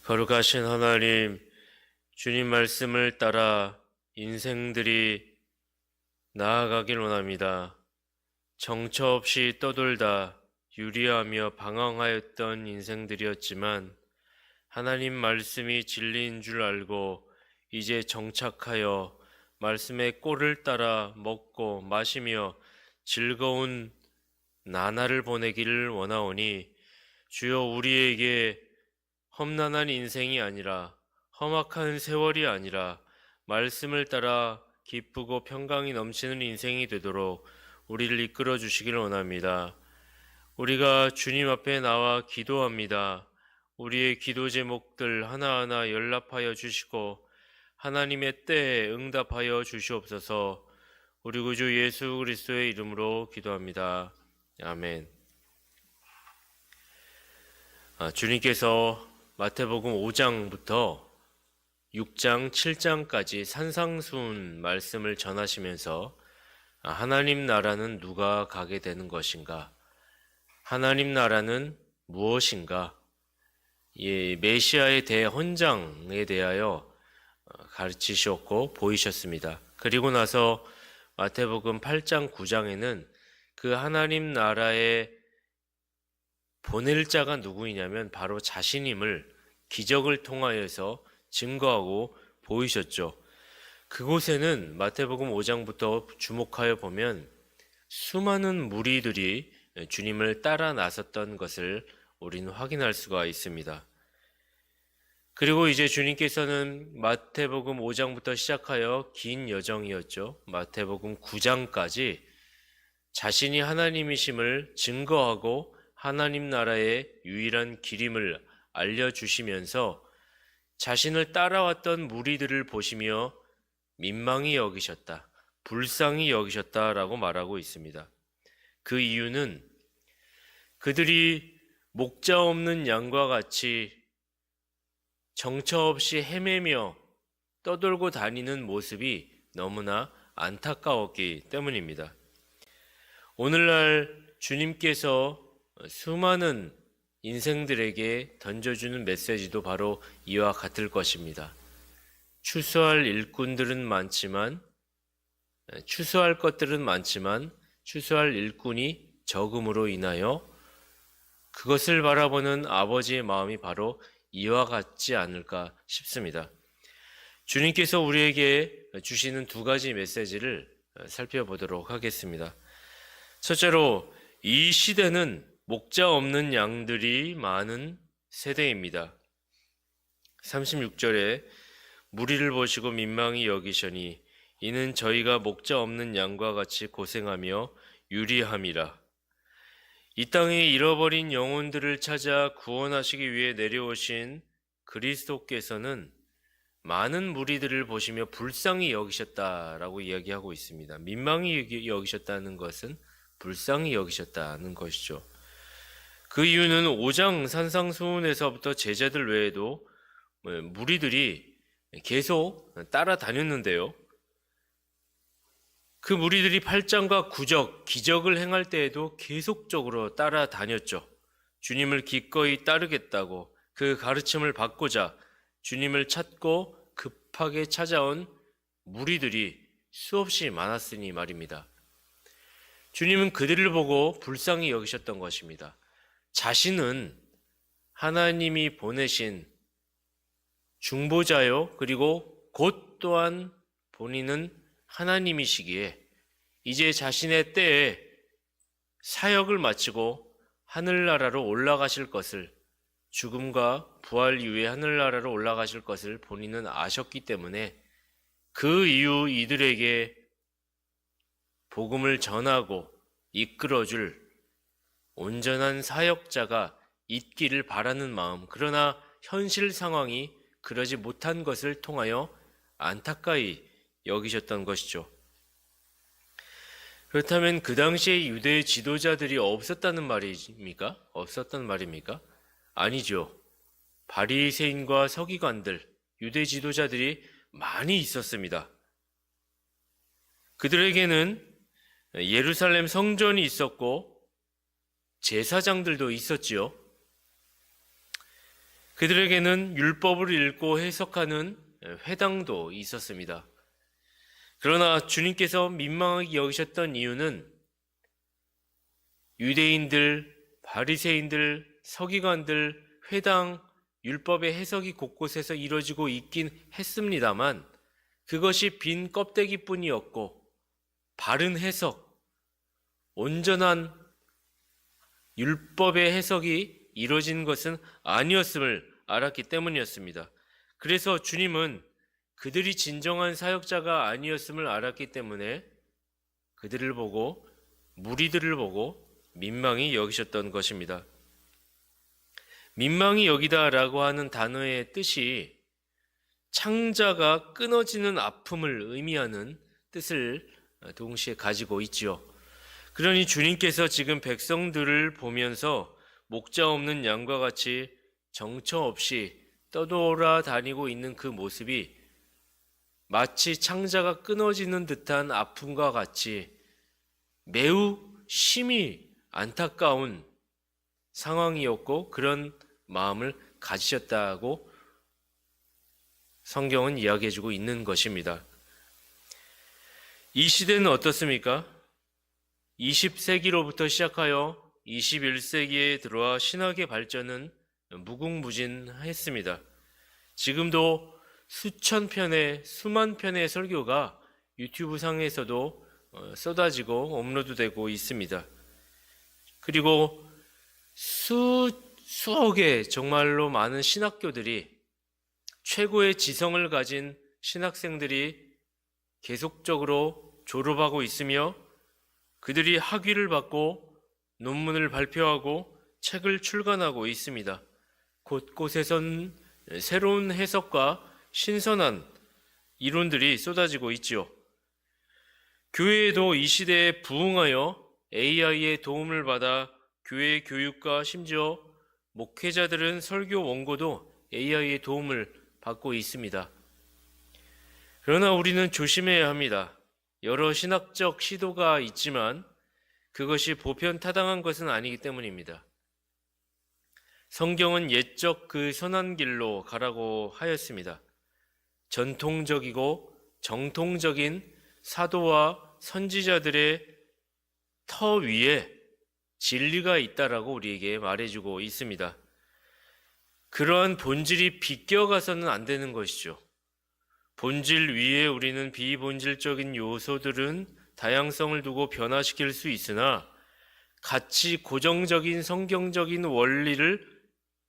거룩하신 하나님, 주님 말씀을 따라 인생들이 나아가길 원합니다. 정처 없이 떠돌다 유리하며 방황하였던 인생들이었지만 하나님 말씀이 진리인 줄 알고 이제 정착하여 말씀의 꼴을 따라 먹고 마시며 즐거운 나날을 보내기를 원하오니 주여 우리에게 험난한 인생이 아니라 험악한 세월이 아니라 말씀을 따라 기쁘고 평강이 넘치는 인생이 되도록 우리를 이끌어 주시길 원합니다. 우리가 주님 앞에 나와 기도합니다. 우리의 기도 제목들 하나하나 연락하여 주시고 하나님의 때에 응답하여 주시옵소서. 우리 구주 예수 그리스도의 이름으로 기도합니다. 아멘. 주님께서 마태복음 5장부터 6장, 7장까지 산상수훈 말씀을 전하시면서 하나님 나라는 누가 가게 되는 것인가? 하나님 나라는 무엇인가? 메시아의 대헌장에 대하여 가르치셨고 보이셨습니다. 그리고 나서 마태복음 8장, 9장에는 그 하나님 나라의 보낼 자가 누구이냐면 바로 자신임을 기적을 통하여서 증거하고 보이셨죠. 그곳에는 마태복음 5장부터 주목하여 보면 수많은 무리들이 주님을 따라 나섰던 것을 우리는 확인할 수가 있습니다. 그리고 이제 주님께서는 마태복음 5장부터 시작하여 긴 여정이었죠. 마태복음 9장까지 자신이 하나님이심을 증거하고 하나님 나라의 유일한 길임을 알려주시면서 자신을 따라왔던 무리들을 보시며 민망히 여기셨다, 불쌍히 여기셨다라고 말하고 있습니다. 그 이유는 그들이 목자 없는 양과 같이 정처 없이 헤매며 떠돌고 다니는 모습이 너무나 안타까웠기 때문입니다. 오늘날 주님께서 수많은 인생들에게 던져주는 메시지도 바로 이와 같을 것입니다. 추수할 일꾼들은 많지만, 추수할 것들은 많지만 추수할 일꾼이 적음으로 인하여 그것을 바라보는 아버지의 마음이 바로 이와 같지 않을까 싶습니다. 주님께서 우리에게 주시는 두 가지 메시지를 살펴보도록 하겠습니다. 첫째로, 이 시대는 목자 없는 양들이 많은 세대입니다. 36절에 무리를 보시고 민망히 여기시니 이는 저희가 목자 없는 양과 같이 고생하며 유리함이라. 이 땅에 잃어버린 영혼들을 찾아 구원하시기 위해 내려오신 그리스도께서는 많은 무리들을 보시며 불쌍히 여기셨다라고 이야기하고 있습니다. 민망히 여기셨다는 것은 불쌍히 여기셨다는 것이죠. 그 이유는 5장 산상수훈에서부터 제자들 외에도 무리들이 계속 따라다녔는데요. 그 무리들이 8장과 9장 기적을 행할 때에도 계속적으로 따라다녔죠. 주님을 기꺼이 따르겠다고 그 가르침을 받고자 주님을 찾고 급하게 찾아온 무리들이 수없이 많았으니 말입니다. 주님은 그들을 보고 불쌍히 여기셨던 것입니다. 자신은 하나님이 보내신 중보자요, 그리고 곧 또한 본인은 하나님이시기에 이제 자신의 때에 사역을 마치고 하늘나라로 올라가실 것을, 죽음과 부활 이후에 하늘나라로 올라가실 것을 본인은 아셨기 때문에 그 이후 이들에게 복음을 전하고 이끌어줄 온전한 사역자가 있기를 바라는 마음, 그러나 현실 상황이 그러지 못한 것을 통하여 안타까이 여기셨던 것이죠. 그렇다면 그 당시에 유대 지도자들이 없었다는 말입니까? 없었단 말입니까? 아니죠. 바리새인과 서기관들, 유대 지도자들이 많이 있었습니다. 그들에게는 예루살렘 성전이 있었고 제사장들도 있었지요. 그들에게는 율법을 읽고 해석하는 회당도 있었습니다. 그러나 주님께서 민망하게 여기셨던 이유는 유대인들, 바리새인들, 서기관들, 회당, 율법의 해석이 곳곳에서 이루어지고 있긴 했습니다만 그것이 빈 껍데기뿐이었고 바른 해석, 온전한 율법의 해석이 이루어진 것은 아니었음을 알았기 때문이었습니다. 그래서 주님은 그들이 진정한 사역자가 아니었음을 알았기 때문에 그들을 보고 무리들을 보고 민망히 여기셨던 것입니다. 민망히 여기다라고 하는 단어의 뜻이 창자가 끊어지는 아픔을 의미하는 뜻을 동시에 가지고 있지요. 그러니 주님께서 지금 백성들을 보면서 목자 없는 양과 같이 정처 없이 떠돌아다니고 있는 그 모습이 마치 창자가 끊어지는 듯한 아픔과 같이 매우 심히 안타까운 상황이었고 그런 마음을 가지셨다고 성경은 이야기해주고 있는 것입니다. 이 시대는 어떻습니까? 20세기로부터 시작하여 21세기에 들어와 신학의 발전은 무궁무진했습니다. 지금도 수천 편의, 수만 편의 설교가 유튜브 상에서도 쏟아지고 업로드되고 있습니다. 그리고 수억의 정말로 많은 신학교들이 최고의 지성을 가진 신학생들이 계속적으로 졸업하고 있으며 그들이 학위를 받고 논문을 발표하고 책을 출간하고 있습니다. 곳곳에선 새로운 해석과 신선한 이론들이 쏟아지고 있지요. 교회에도 이 시대에 부응하여 AI의 도움을 받아 교회 교육과 심지어 목회자들은 설교 원고도 AI의 도움을 받고 있습니다. 그러나 우리는 조심해야 합니다. 여러 신학적 시도가 있지만 그것이 보편타당한 것은 아니기 때문입니다. 성경은 옛적 그 선한 길로 가라고 하였습니다. 전통적이고 정통적인 사도와 선지자들의 터 위에 진리가 있다라고 우리에게 말해주고 있습니다. 그러한 본질이 비껴가서는 안 되는 것이죠. 본질 위에 우리는 비본질적인 요소들은 다양성을 두고 변화시킬 수 있으나 같이 고정적인 성경적인 원리를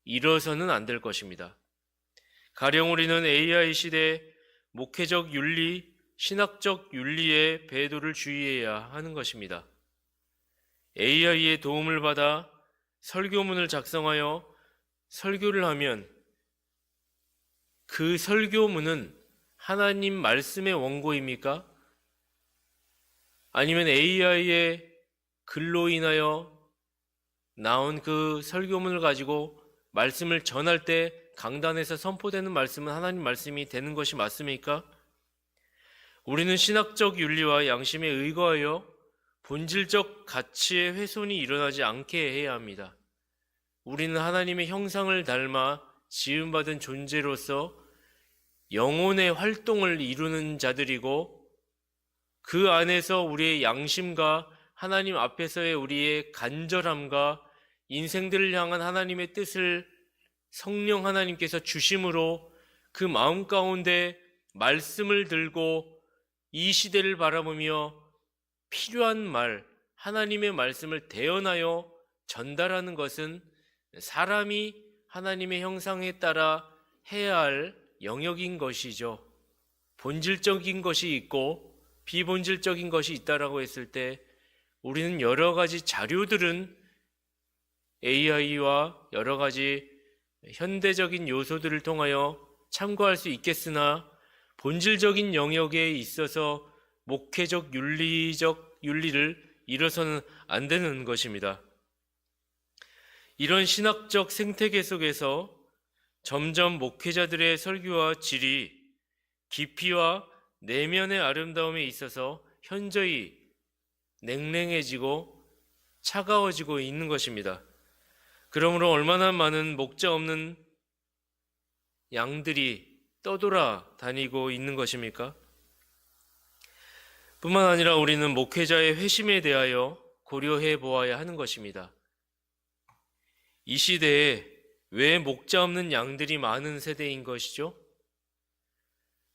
잃어서는 안 될 것입니다. 가령 우리는 AI 시대 목회적 윤리, 신학적 윤리의 배도를 주의해야 하는 것입니다. AI의 도움을 받아 설교문을 작성하여 설교를 하면 그 설교문은 하나님 말씀의 원고입니까? 아니면 AI의 글로 인하여 나온 그 설교문을 가지고 말씀을 전할 때 강단에서 선포되는 말씀은 하나님 말씀이 되는 것이 맞습니까? 우리는 신학적 윤리와 양심에 의거하여 본질적 가치의 훼손이 일어나지 않게 해야 합니다. 우리는 하나님의 형상을 닮아 지음받은 존재로서 영혼의 활동을 이루는 자들이고 그 안에서 우리의 양심과 하나님 앞에서의 우리의 간절함과 인생들을 향한 하나님의 뜻을 성령 하나님께서 주심으로 그 마음 가운데 말씀을 들고 이 시대를 바라보며 필요한 말, 하나님의 말씀을 대언하여 전달하는 것은 사람이 하나님의 형상에 따라 해야 할 영역인 것이죠. 본질적인 것이 있고 비본질적인 것이 있다라고 했을 때 우리는 여러 가지 자료들은 AI와 여러 가지 현대적인 요소들을 통하여 참고할 수 있겠으나 본질적인 영역에 있어서 목회적 윤리를 잃어서는 안 되는 것입니다. 이런 신학적 생태계 속에서 점점 목회자들의 설교와 질이 깊이와 내면의 아름다움에 있어서 현저히 냉랭해지고 차가워지고 있는 것입니다. 그러므로 얼마나 많은 목자 없는 양들이 떠돌아 다니고 있는 것입니까? 뿐만 아니라 우리는 목회자의 회심에 대하여 고려해 보아야 하는 것입니다. 이 시대에 왜 목자 없는 양들이 많은 세대인 것이죠?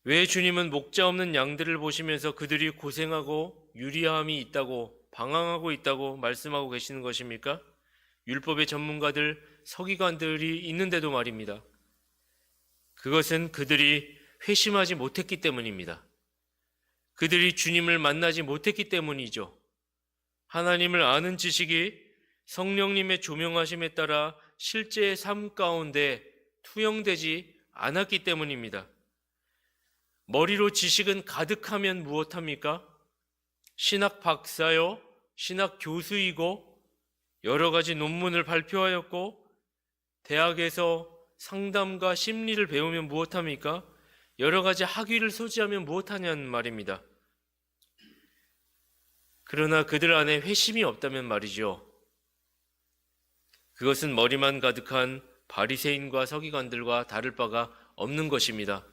왜 주님은 목자 없는 양들을 보시면서 그들이 고생하고 유리함이 있다고, 방황하고 있다고 말씀하고 계시는 것입니까? 율법의 전문가들, 서기관들이 있는데도 말입니다. 그것은 그들이 회심하지 못했기 때문입니다. 그들이 주님을 만나지 못했기 때문이죠. 하나님을 아는 지식이 성령님의 조명하심에 따라 실제의 삶 가운데 투영되지 않았기 때문입니다. 머리로 지식은 가득하면 무엇합니까? 신학 박사요, 신학 교수이고 여러 가지 논문을 발표하였고 대학에서 상담과 심리를 배우면 무엇합니까? 여러 가지 학위를 소지하면 무엇하냐는 말입니다. 그러나 그들 안에 회심이 없다면 말이죠. 그것은 머리만 가득한 바리새인과 서기관들과 다를 바가 없는 것입니다.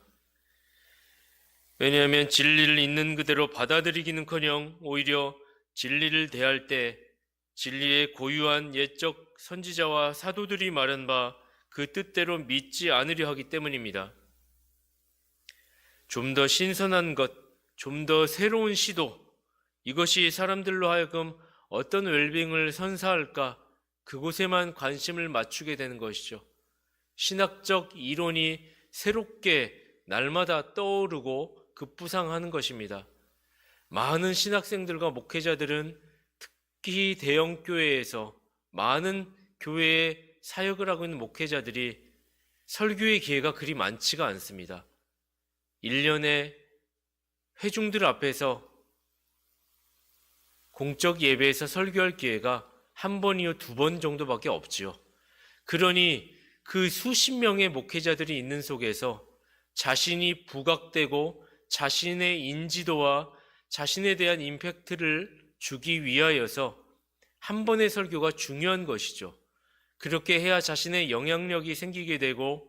왜냐하면 진리를 있는 그대로 받아들이기는커녕 오히려 진리를 대할 때 진리의 고유한 옛적 선지자와 사도들이 말한 바 그 뜻대로 믿지 않으려 하기 때문입니다. 좀 더 신선한 것, 좀 더 새로운 시도, 이것이 사람들로 하여금 어떤 웰빙을 선사할까 그곳에만 관심을 맞추게 되는 것이죠. 신학적 이론이 새롭게 날마다 떠오르고 급부상하는 것입니다. 많은 신학생들과 목회자들은 특히 대형 교회에서 많은 교회에 사역을 하고 있는 목회자들이 설교의 기회가 그리 많지가 않습니다. 1년에 회중들 앞에서 공적 예배에서 설교할 기회가 한 번이요, 두 번 정도밖에 없지요. 그러니 그 수십 명의 목회자들이 있는 속에서 자신이 부각되고 자신의 인지도와 자신에 대한 임팩트를 주기 위하여서 한 번의 설교가 중요한 것이죠. 그렇게 해야 자신의 영향력이 생기게 되고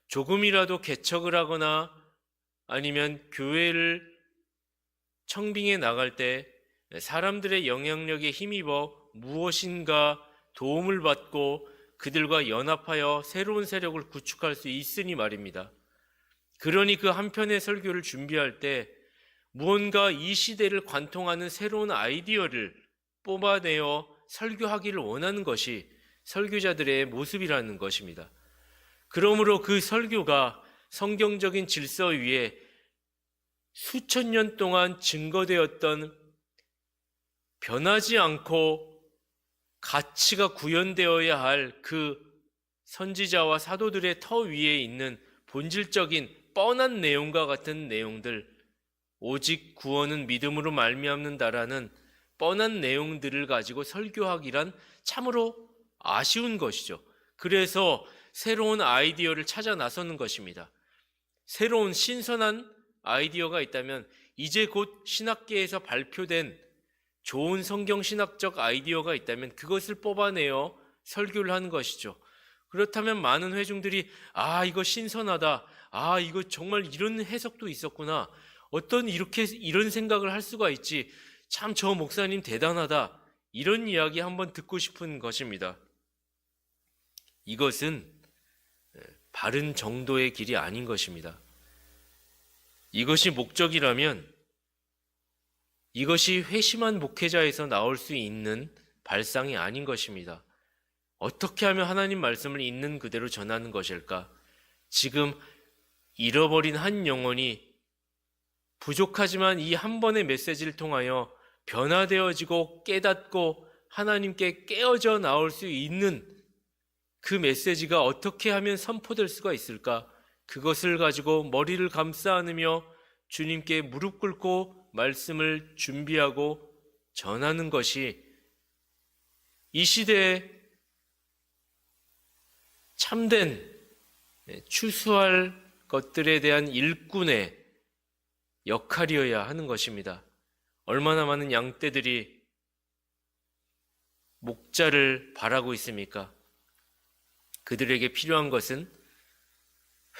조금이라도 개척을 하거나 아니면 교회를 청빙해 나갈 때 사람들의 영향력에 힘입어 무엇인가 도움을 받고 그들과 연합하여 새로운 세력을 구축할 수 있으니 말입니다. 그러니 그 한 편의 설교를 준비할 때 무언가 이 시대를 관통하는 새로운 아이디어를 뽑아내어 설교하기를 원하는 것이 설교자들의 모습이라는 것입니다. 그러므로 그 설교가 성경적인 질서 위에 수천 년 동안 증거되었던 변하지 않고 가치가 구현되어야 할 그 선지자와 사도들의 터 위에 있는 본질적인 뻔한 내용과 같은 내용들, 오직 구원은 믿음으로 말미암는다라는 뻔한 내용들을 가지고 설교하기란 참으로 아쉬운 것이죠. 그래서 새로운 아이디어를 찾아 나서는 것입니다. 새로운 신선한 아이디어가 있다면 이제 곧 신학계에서 발표된 좋은 성경 신학적 아이디어가 있다면 그것을 뽑아내어 설교를 하는 것이죠. 그렇다면 많은 회중들이 이거 신선하다. 이거 정말 이런 해석도 있었구나. 이런 생각을 할 수가 있지. 참 저 목사님 대단하다. 이런 이야기 한번 듣고 싶은 것입니다. 이것은 바른 정도의 길이 아닌 것입니다. 이것이 목적이라면 이것이 회심한 목회자에서 나올 수 있는 발상이 아닌 것입니다. 어떻게 하면 하나님 말씀을 있는 그대로 전하는 것일까? 지금 잃어버린 한 영혼이 부족하지만 이 한 번의 메시지를 통하여 변화되어지고 깨닫고 하나님께 깨어져 나올 수 있는 그 메시지가 어떻게 하면 선포될 수가 있을까? 그것을 가지고 머리를 감싸 안으며 주님께 무릎 꿇고 말씀을 준비하고 전하는 것이 이 시대에 참된 추수할 것들에 대한 일꾼의 역할이어야 하는 것입니다. 얼마나 많은 양떼들이 목자를 바라고 있습니까? 그들에게 필요한 것은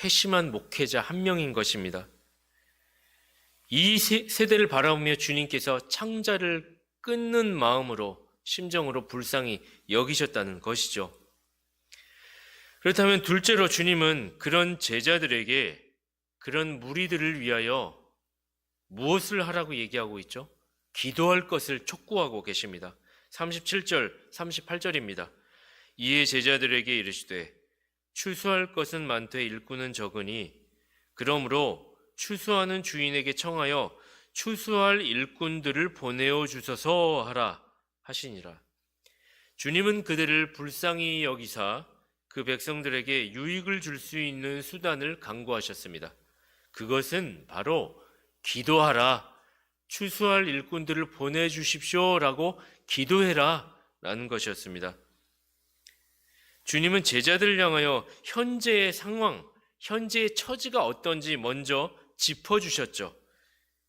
회심한 목회자 한 명인 것입니다. 이 세대를 바라보며 주님께서 창자를 끊는 마음으로, 심정으로 불쌍히 여기셨다는 것이죠. 그렇다면 둘째로 주님은 그런 제자들에게, 그런 무리들을 위하여 무엇을 하라고 얘기하고 있죠? 기도할 것을 촉구하고 계십니다. 37절, 38절입니다. 이에 제자들에게 이르시되 추수할 것은 많되 일꾼은 적으니 그러므로 추수하는 주인에게 청하여 추수할 일꾼들을 보내어 주소서 하라 하시니라. 주님은 그들을 불쌍히 여기사 그 백성들에게 유익을 줄 수 있는 수단을 강구하셨습니다. 그것은 바로 기도하라, 추수할 일꾼들을 보내주십시오 라고 기도해라 라는 것이었습니다. 주님은 제자들을 향하여 현재의 상황, 현재의 처지가 어떤지 먼저 짚어주셨죠.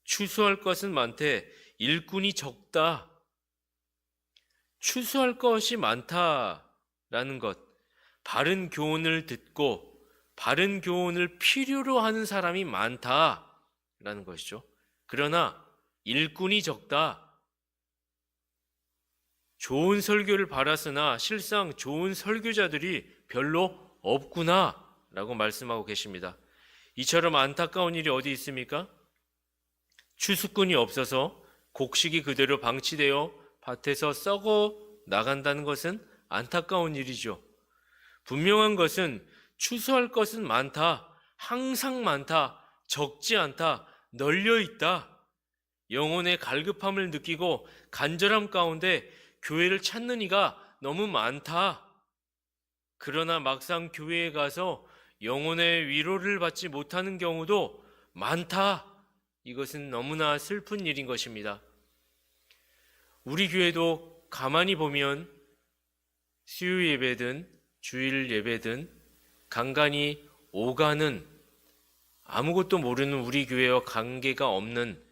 추수할 것은 많되 일꾼이 적다. 추수할 것이 많다라는 것, 바른 교훈을 듣고 바른 교훈을 필요로 하는 사람이 많다라는 것이죠. 그러나 일꾼이 적다. 좋은 설교를 바랐으나 실상 좋은 설교자들이 별로 없구나 라고 말씀하고 계십니다. 이처럼 안타까운 일이 어디 있습니까? 추수꾼이 없어서 곡식이 그대로 방치되어 밭에서 썩어 나간다는 것은 안타까운 일이죠. 분명한 것은 추수할 것은 많다, 항상 많다, 적지 않다, 널려 있다. 영혼의 갈급함을 느끼고 간절함 가운데 교회를 찾는 이가 너무 많다. 그러나 막상 교회에 가서 영혼의 위로를 받지 못하는 경우도 많다. 이것은 너무나 슬픈 일인 것입니다. 우리 교회도 가만히 보면 수요 예배든 주일 예배든 간간히 오가는, 아무것도 모르는 우리 교회와 관계가 없는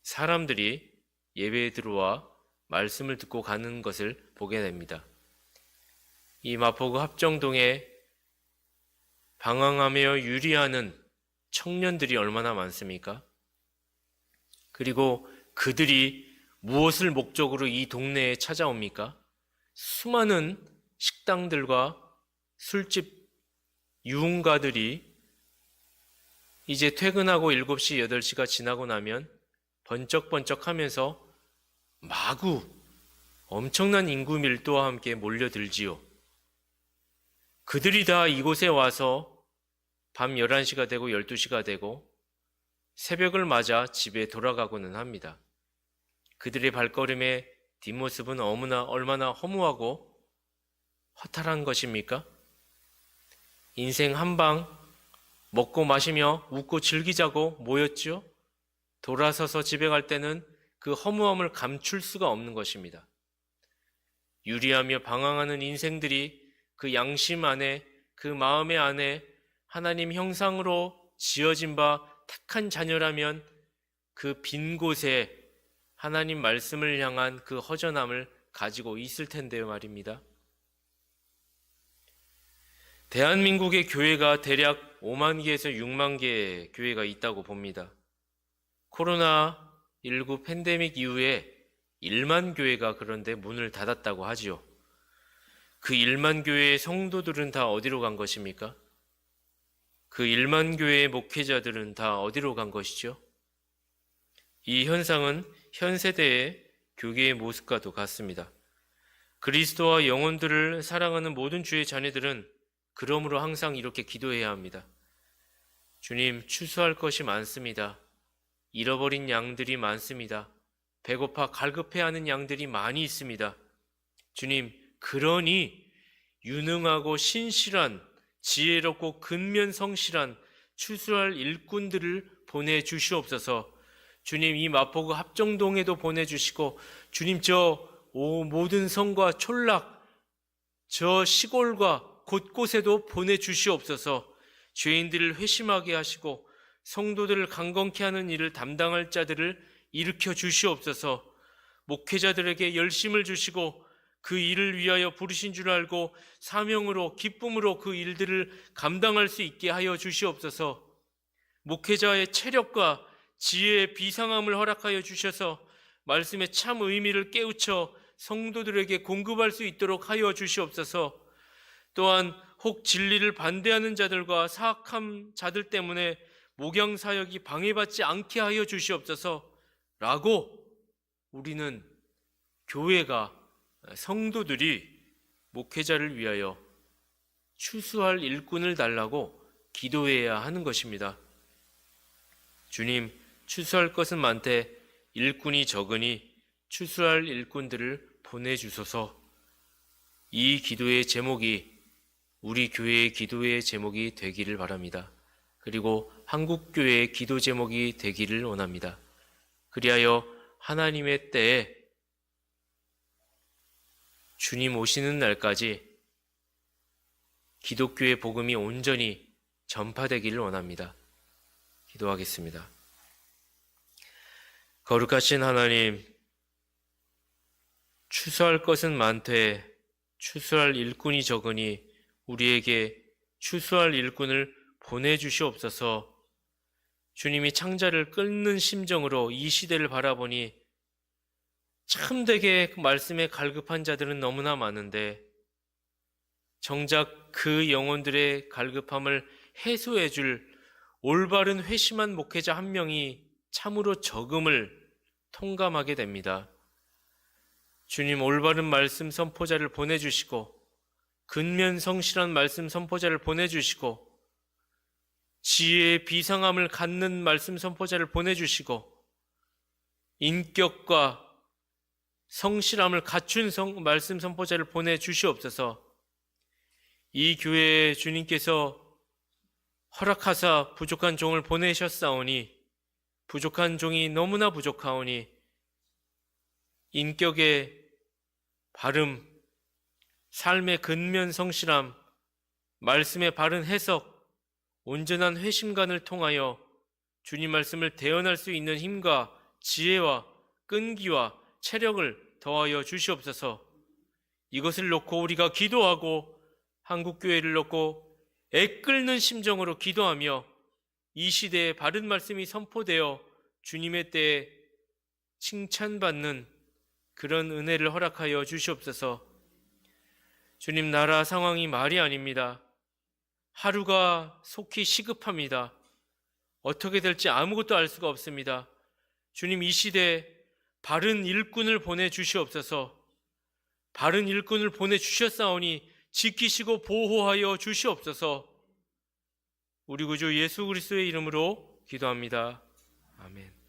사람들이 예배에 들어와 말씀을 듣고 가는 것을 보게 됩니다. 이 마포구 합정동에 방황하며 유리하는 청년들이 얼마나 많습니까? 그리고 그들이 무엇을 목적으로 이 동네에 찾아옵니까? 수많은 식당들과 술집 유흥가들이 이제 퇴근하고 7시, 8시가 지나고 나면 번쩍번쩍 하면서 마구 엄청난 인구 밀도와 함께 몰려들지요. 그들이 다 이곳에 와서 밤 11시가 되고 12시가 되고 새벽을 맞아 집에 돌아가고는 합니다. 그들의 발걸음의 뒷모습은 얼마나 허무하고 허탈한 것입니까? 인생 한방 먹고 마시며 웃고 즐기자고 모였죠. 돌아서서 집에 갈 때는 그 허무함을 감출 수가 없는 것입니다. 유리하며 방황하는 인생들이 그 양심 안에, 그 마음의 안에 하나님 형상으로 지어진 바 택한 자녀라면 그 빈 곳에 하나님 말씀을 향한 그 허전함을 가지고 있을 텐데요 말입니다. 대한민국의 교회가 대략 5만 개에서 6만 개의 교회가 있다고 봅니다. 코로나19 팬데믹 이후에 1만 교회가 그런데 문을 닫았다고 하지요. 그 1만 교회의 성도들은 다 어디로 간 것입니까? 그 1만 교회의 목회자들은 다 어디로 간 것이죠? 이 현상은 현 세대의 교계의 모습과도 같습니다. 그리스도와 영혼들을 사랑하는 모든 주의 자녀들은 그러므로 항상 이렇게 기도해야 합니다. 주님, 추수할 것이 많습니다. 잃어버린 양들이 많습니다. 배고파 갈급해하는 양들이 많이 있습니다. 주님, 그러니 유능하고 신실한, 지혜롭고 근면성실한 추수할 일꾼들을 보내주시옵소서. 주님, 이 마포구 합정동에도 보내주시고, 주님, 모든 성과 촌락, 저 시골과 곳곳에도 보내주시옵소서. 죄인들을 회심하게 하시고 성도들을 강건케 하는 일을 담당할 자들을 일으켜 주시옵소서. 목회자들에게 열심을 주시고 그 일을 위하여 부르신 줄 알고 사명으로 기쁨으로 그 일들을 감당할 수 있게 하여 주시옵소서. 목회자의 체력과 지혜의 비상함을 허락하여 주셔서 말씀의 참 의미를 깨우쳐 성도들에게 공급할 수 있도록 하여 주시옵소서. 또한 혹 진리를 반대하는 자들과 사악한 자들 때문에 목양 사역이 방해받지 않게 하여 주시옵소서. 라고 우리는 교회가, 성도들이 목회자를 위하여 추수할 일꾼을 달라고 기도해야 하는 것입니다. 주님, 추수할 것은 많되 일꾼이 적으니 추수할 일꾼들을 보내주소서. 이 기도의 제목이 우리 교회의 기도의 제목이 되기를 바랍니다. 그리고 한국교회의 기도 제목이 되기를 원합니다. 그리하여 하나님의 때에 주님 오시는 날까지 기독교의 복음이 온전히 전파되기를 원합니다. 기도하겠습니다. 거룩하신 하나님, 추수할 것은 많되 추수할 일꾼이 적으니 우리에게 추수할 일꾼을 보내주시옵소서. 주님이 창자를 끓는 심정으로 이 시대를 바라보니 참되게 말씀에 갈급한 자들은 너무나 많은데 정작 그 영혼들의 갈급함을 해소해 줄 올바른 회심한 목회자 한 명이 참으로 적음을 통감하게 됩니다. 주님, 올바른 말씀 선포자를 보내주시고 근면성실한 말씀 선포자를 보내주시고 지혜의 비상함을 갖는 말씀 선포자를 보내주시고 인격과 성실함을 갖춘 말씀 선포자를 보내주시옵소서. 이 교회에 주님께서 허락하사 부족한 종을 보내셨사오니 부족한 종이 너무나 부족하오니 인격의 바름, 삶의 근면 성실함, 말씀의 바른 해석, 온전한 회심관을 통하여 주님 말씀을 대언할 수 있는 힘과 지혜와 끈기와 체력을 더하여 주시옵소서. 이것을 놓고 우리가 기도하고 한국교회를 놓고 애끓는 심정으로 기도하며 이 시대에 바른 말씀이 선포되어 주님의 때에 칭찬받는 그런 은혜를 허락하여 주시옵소서. 주님, 나라 상황이 말이 아닙니다. 하루가 속히 시급합니다. 어떻게 될지 아무것도 알 수가 없습니다. 주님, 이 시대에 바른 일꾼을 보내주시옵소서. 바른 일꾼을 보내주셨사오니 지키시고 보호하여 주시옵소서. 우리 구주 예수 그리스도의 이름으로 기도합니다. 아멘.